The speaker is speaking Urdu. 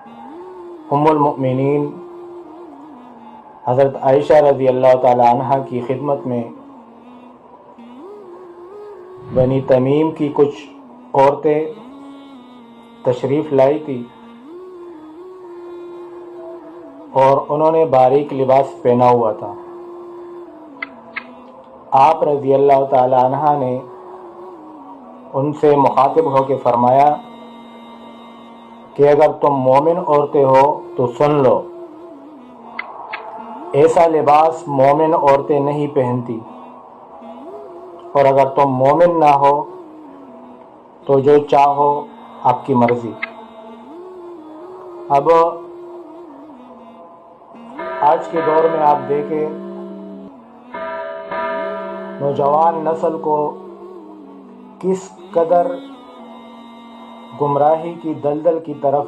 ام المؤمنین حضرت عائشہ رضی اللہ تعالی عنہ کی خدمت میں بنی تمیم کی کچھ عورتیں تشریف لائی تھی اور انہوں نے باریک لباس پہنا ہوا تھا۔ آپ رضی اللہ تعالی عنہ نے ان سے مخاطب ہو کے فرمایا کہ اگر تم مومن عورتیں ہو تو سن لو، ایسا لباس مومن عورتیں نہیں پہنتی، اور اگر تم مومن نہ ہو تو جو چاہو آپ کی مرضی۔ اب آج کے دور میں آپ دیکھیں نوجوان نسل کو کس قدر گمراہی کی دلدل کی طرف